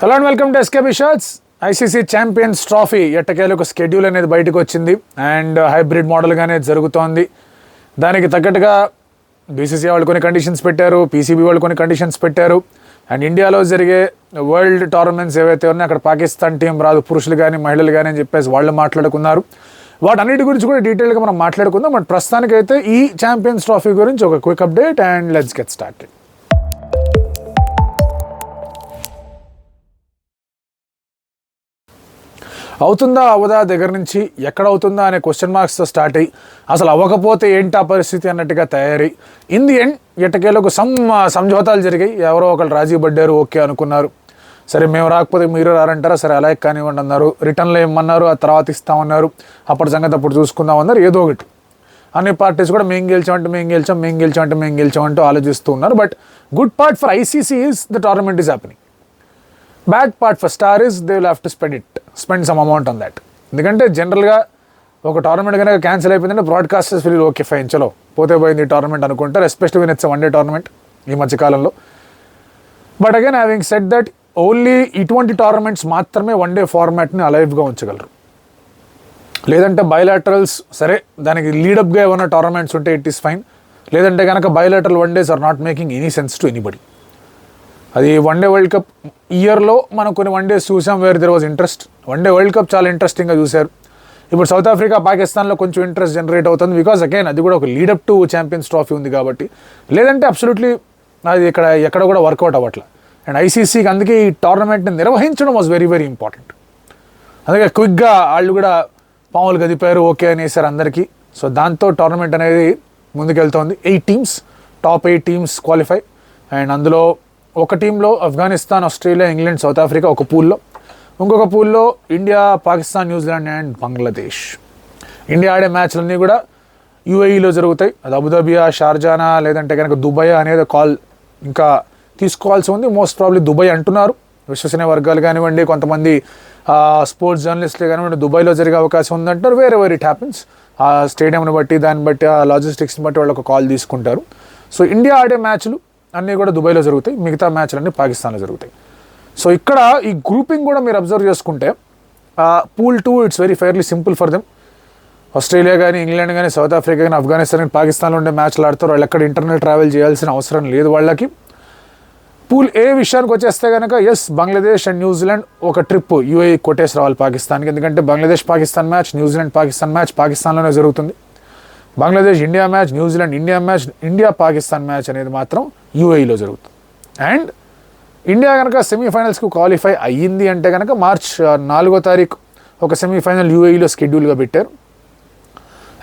Hello and welcome to SKB shots. ICC champions trophy ఎట్టకేలకు schedule అనేది బయటకు వచ్చింది అండ్ హైబ్రిడ్ మోడల్గానే జరుగుతోంది. దానికి తగ్గట్టుగా బీసీసీ వాళ్ళు కొన్ని కండిషన్స్ పెట్టారు, పీసీబీ వాళ్ళు కొన్ని కండిషన్స్ పెట్టారు. అండ్ ఇండియాలో జరిగే వరల్డ్ టోర్నమెంట్స్ ఏవైతే ఉన్నాయో అక్కడ పాకిస్తాన్ టీం రాదు, పురుషులు కానీ మహిళలు కానీ అని చెప్పేసి వాళ్ళు మాట్లాడుకున్నారు. వాటన్నిటి గురించి కూడా డీటెయిల్గా మనం మాట్లాడుకుందాం. బట్ ప్రస్తుతానికైతే ఈ ఛాంపియన్స్ ట్రోఫీ గురించి ఒక quick update and let's get started. అవుతుందా అవదా దగ్గర నుంచి ఎక్కడ అవుతుందా అనే క్వశ్చన్ మార్క్స్తో స్టార్ట్ అయ్యి అసలు అవ్వకపోతే ఏంటి ఆ పరిస్థితి అన్నట్టుగా తయారై ఇన్ ది ఎండ్ ఎట్టకేలకు సంజోతాలు జరిగాయి. ఎవరో ఒకళ్ళు రాజీ పడ్డారు, ఓకే అనుకున్నారు. సరే మేము రాకపోతే మీరు రారంటారా, సరే అలాగే కానివ్వండి అన్నారు. రిటర్న్లో ఏమన్నారు, ఆ తర్వాత ఇస్తామన్నారు, అప్పటి సంగతి అప్పుడు చూసుకుందామన్నారు. ఏదో ఒకటి అన్ని పార్టీస్ కూడా మేము గెలిచామంటూ ఆలోచిస్తూ ఉన్నారు. But good part for ICC is the tournament is happening. Bad part for star is they will have to spend some amount on that. ఎందుకంటే జనరల్గా ఒక టోర్నమెంట్ కనుక క్యాన్సిల్ అయిపోయిందంటే బ్రాడ్కాస్టర్స్ ఫీల్ ఓకే ఫైన్ చలో పోతే పోయింది ఈ టోర్నమెంట్ అనుకుంటారు, especially win it's one day tournament ఈ మధ్యకాలంలో. But again having said that only ఇటువంటి టోర్నమెంట్స్ మాత్రమే వన్ డే ఫార్మాట్ని అలైవ్గా ఉంచగలరు. లేదంటే బైలాటరల్స్ సరే దానికి లీడప్గా ఏమైనా టోర్నమెంట్స్ ఉంటే ఇట్ ఈస్ ఫైన్. లేదంటే కనుక bilateral one days are not making any sense to anybody. అది వన్ డే వరల్డ్ కప్ ఇయర్లో మనం కొన్ని వన్ డేస్ చూసాం where there was interest. One day world cup చాలా ఇంట్రెస్టింగ్గా చూశారు. ఇప్పుడు సౌత్ ఆఫ్రికా పాకిస్తాన్లో కొంచెం ఇంట్రెస్ట్ జనరేట్ అవుతుంది బికాజ్ అగైన్ అది కూడా ఒక లీడప్ టు ఛాంపియన్స్ ట్రోఫీ ఉంది కాబట్టి. లేదంటే అబ్సల్యూట్లీ అది ఎక్కడ కూడా వర్కౌట్ అవ్వట్లే. అండ్ ఐసీసీకి అందుకే ఈ టోర్నమెంట్ని నిర్వహించడం వాజ్ వెరీ వెరీ ఇంపార్టెంట్. అందుకే క్విక్గా వాళ్ళు కూడా పాములు గదిపారు, ఓకే అనేసారు అందరికీ. సో దాంతో టోర్నమెంట్ అనేది ముందుకెళ్తోంది. 8 teams, top 8 teams qualify. And అందులో ఒక టీంలో Afghanistan, Australia, England, south Africa ఒక పూల్లో, ఇంకొక పూల్లో India, Pakistan, New Zealand and Bangladesh. India ఆడే మ్యాచ్లన్నీ కూడా యూఏఈలో జరుగుతాయి. అది అబుదాబియా, షార్జానా లేదంటే కనుక దుబాయ్ అనేది కాల్ ఇంకా తీసుకోవాల్సి ఉంది. మోస్ట్ ప్రాబ్లీ దుబాయ్ అంటున్నారు విశ్వసనీయ వర్గాలు కానివ్వండి, కొంతమంది స్పోర్ట్స్ జర్నలిస్టులు కానివ్వండి. దుబాయ్లో జరిగే అవకాశం ఉందంటారు. వేరే ఇట్ హ్యాపెన్స్. ఆ స్టేడియంని బట్టి, దాన్ని బట్టి, ఆ లాజిస్టిక్స్ని బట్టి వాళ్ళు ఒక కాల్ తీసుకుంటారు. సో ఇండియా ఆడే మ్యాచ్లు అన్నీ కూడా దుబాయ్లో జరుగుతాయి, మిగతా మ్యాచ్లన్నీ పాకిస్తాన్లో జరుగుతాయి. సో ఇక్కడ ఈ గ్రూపింగ్ కూడా మీరు అబ్జర్వ్ చేసుకుంటే pool 2 it's very fairly simple for them. Australia కానీ, ఇంగ్లాండ్ కానీ, సౌత్ ఆఫ్రికా కానీ, ఆఫ్ఘనిస్తాన్ కానీ, పాకిస్తాన్లో ఉండే మ్యాచ్లు ఆడతారు. వాళ్ళు ఎక్కడ ఇంటర్నల్ ట్రావెల్ చేయాల్సిన అవసరం లేదు వాళ్ళకి. పూల్ ఏ విషయానికి వచ్చేస్తే కనుక ఎస్ బంగ్లాదేశ్ అండ్ న్యూజిలాండ్ ఒక ట్రిప్ యూఏఈ కొట్టేసి రావాలి పాకిస్తాన్కి. ఎందుకంటే Bangladesh Pakistan match, New Zealand Pakistan match పాకిస్తాన్లోనే జరుగుతుంది. Bangladesh India match, New Zealand India match, India Pakistan match అనేది మాత్రం యూఏఈలో జరుగుతుంది. అండ్ ఇండియా కనుక సెమీఫైనల్స్కి క్వాలిఫై అయ్యింది అంటే కనుక మార్చ్ 4వ తారీఖు ఒక సెమీఫైనల్ యూఏఈలో షెడ్యూల్గా పెట్టారు.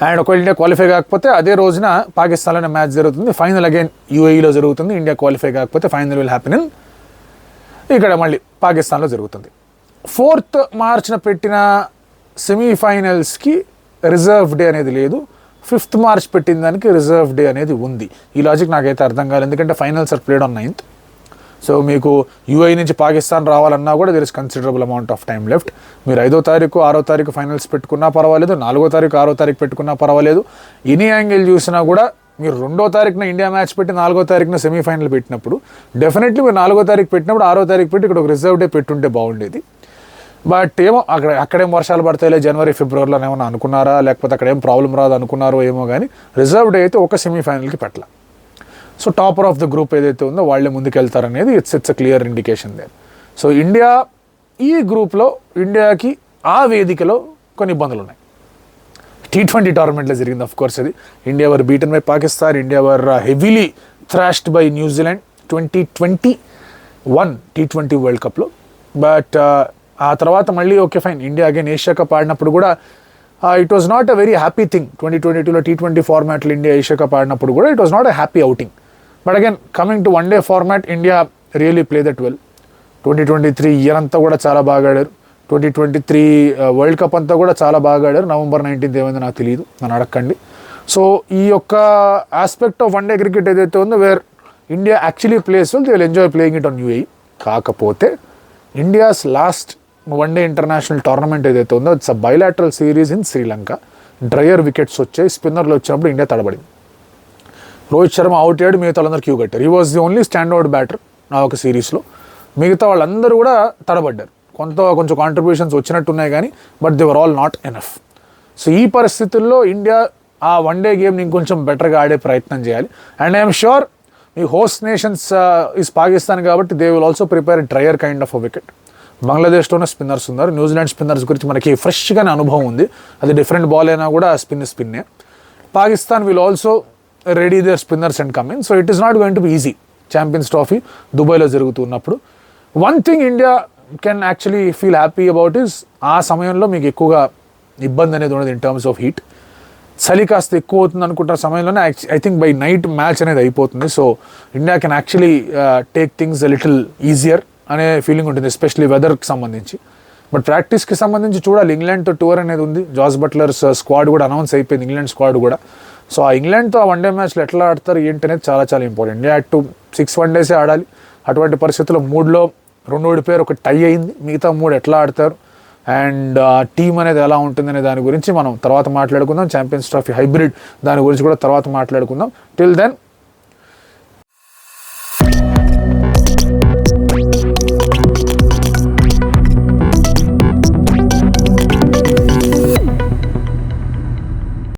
అండ్ ఒకవేళ ఇండియా క్వాలిఫై కాకపోతే అదే రోజున పాకిస్తాన్లోనే మ్యాచ్ జరుగుతుంది. ఫైనల్ అగైన్ యూఏఈలో జరుగుతుంది. ఇండియా క్వాలిఫై కాకపోతే ఫైనల్ విల్ హ్యాపెన్ ఇన్ ఇక్కడ మళ్ళీ పాకిస్తాన్లో జరుగుతుంది. 4th మార్చ్న పెట్టిన సెమీఫైనల్స్కి రిజర్వ్ డే అనేది లేదు. 5th మార్చ్ పెట్టిన దానికి రిజర్వ్ డే అనేది ఉంది. ఈ లాజిక్ నాకైతే అర్థం కాలేదు. ఎందుకంటే finals are played on 9th. So మీకు యూఏఈ నుంచి పాకిస్తాన్ రావాలన్నా కూడా there is considerable amount of time left. మీరు 5వ తారీఖు 6వ తారీఖు ఫైనల్స్ పెట్టుకున్నా పర్వాలేదు, 4వ తారీఖు 6వ తారీఖు పెట్టుకున్నా పర్వాలేదు. ఎనీ యాంగిల్ చూసినా కూడా మీరు 2వ తారీఖున ఇండియా మ్యాచ్ పెట్టి 4వ తారీఖున సెమీఫైనల్ పెట్టినప్పుడు డెఫినెట్లీ మీరు 4వ తారీఖు పెట్టినప్పుడు 6వ తారీఖు పెట్టి ఇక్కడ ఒక రిజర్వ్ డే పెట్టుంటే బాగుండేది. బట్ ఏమో అక్కడేం వర్షాలు పడతాయిలే జనవరి ఫిబ్రవరిలో ఏమన్నా అనుకున్నారా, లేకపోతే అక్కడ ఏం ప్రాబ్లం రాదు అనుకున్నారో ఏమో, కానీ రిజర్వ్ డే అయితే ఒక సెమీఫైనల్కి పెట్టాల. So topper of the group ఏదైతే ఉందో వాళ్ళే ముందుకెళ్తారనేది it's a clear indication there. So India ఈ గ్రూప్లో ఇండియాకి ఆ వేదికలో కొన్ని ఇబ్బందులు ఉన్నాయి. T20 టోర్నమెంట్లో జరిగింది ఆఫ్ కోర్స్. అది India were beaten by Pakistan, India were heavily thrashed by న్యూజిలాండ్ 2021 T20 వరల్డ్ కప్లో. బట్ ఆ తర్వాత మళ్ళీ okay fine India again Asia cup ఆడినప్పుడు కూడా it was not a very happy thing. 2022లో T20 ఫార్మాట్లో ఇండియా ఏషియా కప్ ఆడినప్పుడు కూడా it was not a happy outing. But again coming to one day format India really play that well. 2023 year అంతా కూడా చాలా బాగా ఆడారు. 2023 వరల్డ్ కప్ అంతా కూడా చాలా బాగా ఆడారు. November 19th ఏమైందో నాకు తెలియదు, నన్ను అడగండి. సో ఈ యొక్క aspect of one day cricket ఏదైతే ఉందో where India actually plays they will enjoy playing it on UAE. కాకపోతే India's last one day international tournament ఏదైతే ఉందో it's a bilateral series in Sri Lanka. Dryer wickets వచ్చాయి, స్పిన్నర్లు వచ్చినప్పుడు ఇండియా తడబడింది. రోహిత్ శర్మ అవుట్ అయ్యాడు, మిగతా వాళ్ళందరూ క్యూ కట్టారు. He was the only standard batter ఆ ఒక సిరీస్లో. మిగతా వాళ్ళందరూ కూడా తడబడ్డారు. కొంచెం కాంట్రిబ్యూషన్స్ వచ్చినట్టున్నాయి కానీ but they were all not enough. So ఈ పరిస్థితుల్లో ఇండియా ఆ వన్డే గేమ్ని ఇంకొంచెం బెటర్గా ఆడే ప్రయత్నం చేయాలి. And I'm sure me host nations is Pakistan కాబట్టి they will also prepare drier kind of a wicket. బంగ్లాదేశ్లోనే స్పిన్నర్స్ ఉన్నారు. న్యూజిలాండ్ స్పిన్నర్స్ గురించి మనకి ఫ్రెష్గానే అనుభవం ఉంది. అది డిఫరెంట్ బాల్ అయినా కూడా స్పిన్నే. Pakistan will also ready their spinners and come in. So it is not going to be easy. Champions trophy దుబాయ్లో జరుగుతున్నప్పుడు one thing India can actually feel happy about is ఆ సమయంలో మీకు ఎక్కువగా ఇబ్బంది అనేది ఉండదు ఇన్ టర్మ్స్ ఆఫ్ హీట్. చలి కాస్త ఎక్కువ అవుతుంది అనుకుంటున్న సమయంలోనే I think by night match అనేది అయిపోతుంది. So India can actually take things a little easier అనే ఫీలింగ్ ఉంటుంది, ఎస్పెషలీ వెదర్కి సంబంధించి. బట్ ప్రాక్టీస్కి సంబంధించి చూడాలి. ఇంగ్లాండ్తో టూర్ అనేది ఉంది. జాస్ బట్లర్స్ స్క్వాడ్ కూడా అనౌన్స్ అయిపోయింది, ఇంగ్లాండ్ స్క్వాడ్ కూడా. సో ఆ ఇంగ్లాండ్తో ఆ వన్డే మ్యాచ్లో ఎట్లా ఆడతారు ఏంటి అనేది చాలా చాలా ఇంపార్టెంట్. ఇండియా 6 వన్డేసే ఆడాలి. అటువంటి పరిస్థితుల్లో 3లో 2 ఓడిపోయారు, ఒక టై అయింది. మిగతా 3 ఎట్లా ఆడతారు అండ్ టీం అనేది ఎలా ఉంటుందనే దాని గురించి మనం తర్వాత మాట్లాడుకుందాం. ఛాంపియన్స్ ట్రోఫీ హైబ్రిడ్ దాని గురించి కూడా తర్వాత మాట్లాడుకుందాం. Till then